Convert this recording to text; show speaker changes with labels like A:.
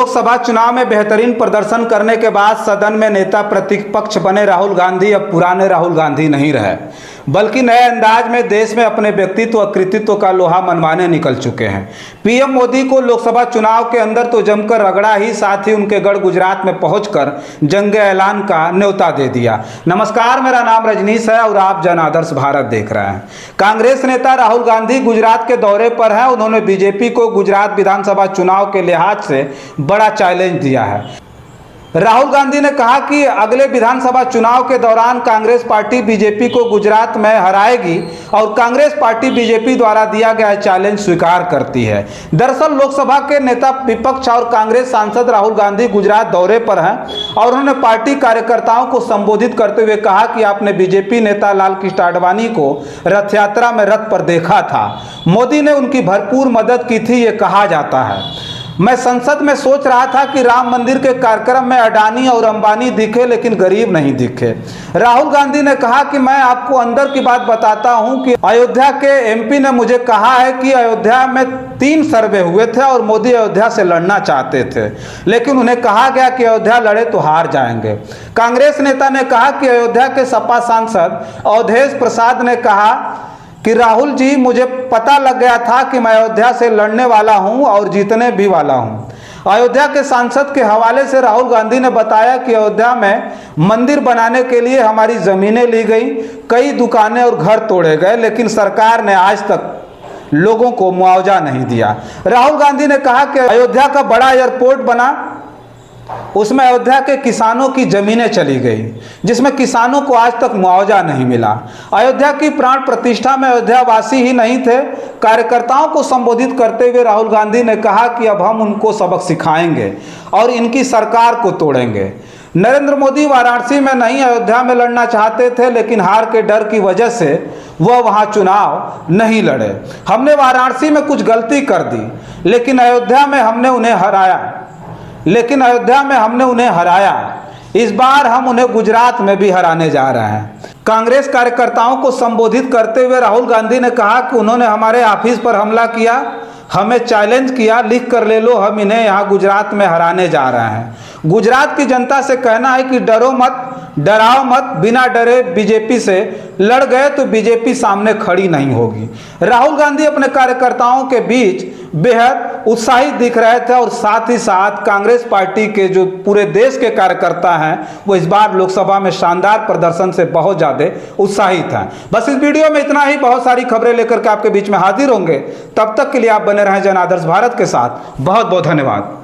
A: लोकसभा चुनाव में बेहतरीन प्रदर्शन करने के बाद सदन में नेता प्रतिपक्ष बने राहुल गांधी अब पुराने राहुल गांधी नहीं रहे, बल्कि नए अंदाज में देश में अपने व्यक्तित्व और कृतित्व का लोहा मनवाने निकल चुके हैं। पीएम मोदी को लोकसभा चुनाव के अंदर तो जमकर रगड़ा ही, साथ ही उनके गढ़ गुजरात में पहुंचकर जंग ऐलान का न्योता दे दिया। नमस्कार, मेरा नाम रजनीश है और आप जन आदर्श भारत देख रहे हैं। कांग्रेस नेता राहुल गांधी गुजरात के दौरे पर हैं। उन्होंने बीजेपी को गुजरात विधानसभा चुनाव के लिहाज से बड़ा चैलेंज दिया है। राहुल गांधी ने कहा कि अगले विधानसभा चुनाव के दौरान कांग्रेस पार्टी बीजेपी को गुजरात में हराएगी और कांग्रेस पार्टी बीजेपी द्वारा दिया गया चैलेंज स्वीकार करती है। दरअसल लोकसभा के नेता विपक्ष और कांग्रेस सांसद राहुल गांधी गुजरात दौरे पर हैं और उन्होंने पार्टी कार्यकर्ताओं को संबोधित करते हुए कहा कि आपने बीजेपी नेता लाल कृष्ण आडवाणी को रथ यात्रा में रथ पर देखा था। मोदी ने उनकी भरपूर मदद की थी, ये कहा जाता है। मैं संसद में सोच रहा था कि राम मंदिर के कार्यक्रम में अडानी और अंबानी दिखे, लेकिन गरीब नहीं दिखे। राहुल गांधी ने कहा कि मैं आपको अंदर की बात बताता हूं कि अयोध्या के एमपी ने मुझे कहा है कि अयोध्या में 3 सर्वे हुए थे और मोदी अयोध्या से लड़ना चाहते थे, लेकिन उन्हें कहा गया कि अयोध्या लड़े तो हार जाएंगे। कांग्रेस नेता ने कहा कि अयोध्या के सपा सांसद अवधेश प्रसाद ने कहा कि राहुल जी, मुझे पता लग गया था कि मैं अयोध्या से लड़ने वाला हूं और जीतने भी वाला हूं। अयोध्या के सांसद के हवाले से राहुल गांधी ने बताया कि अयोध्या में मंदिर बनाने के लिए हमारी जमीनें ली गई, कई दुकानें और घर तोड़े गए, लेकिन सरकार ने आज तक लोगों को मुआवजा नहीं दिया। राहुल गांधी ने कहा कि अयोध्या का बड़ा एयरपोर्ट बना, उसमें अयोध्या के किसानों की जमीनें चली गई, जिसमें किसानों को आज तक मुआवजा नहीं मिला। अयोध्या की प्राण प्रतिष्ठा में अयोध्यावासी ही नहीं थे। कार्यकर्ताओं को संबोधित करते हुए राहुल गांधी ने कहा कि अब हम उनको सबक सिखाएंगे और इनकी सरकार को तोड़ेंगे। नरेंद्र मोदी वाराणसी में नहीं अयोध्या में लड़ना चाहते थे, लेकिन हार के डर की वजह से वह वहां चुनाव नहीं लड़े। हमने वाराणसी में कुछ गलती कर दी, लेकिन अयोध्या में हमने उन्हें हराया। इस बार हम उन्हें गुजरात में भी हराने जा रहे हैं। कांग्रेस कार्यकर्ताओं को संबोधित करते हुए राहुल गांधी ने कहा कि उन्होंने हमारे ऑफिस पर हमला किया, हमें चैलेंज किया, लिख कर ले लो, हम इन्हें यहाँ गुजरात में हराने जा रहे हैं। गुजरात की जनता से कहना है कि डरो मत, डराओ मत, बिना डरे बीजेपी से लड़ गए तो बीजेपी सामने खड़ी नहीं होगी। राहुल गांधी अपने कार्यकर्ताओं के बीच बेहद उत्साहित दिख रहे थे और साथ ही साथ कांग्रेस पार्टी के जो पूरे देश के कार्यकर्ता हैं वो इस बार लोकसभा में शानदार प्रदर्शन से बहुत ज़्यादा उत्साहित हैं। बस इस वीडियो में इतना ही। बहुत सारी खबरें लेकर के आपके बीच में हाजिर होंगे। तब तक के लिए आप बने रहें जन आदर्श भारत के साथ। बहुत बहुत धन्यवाद।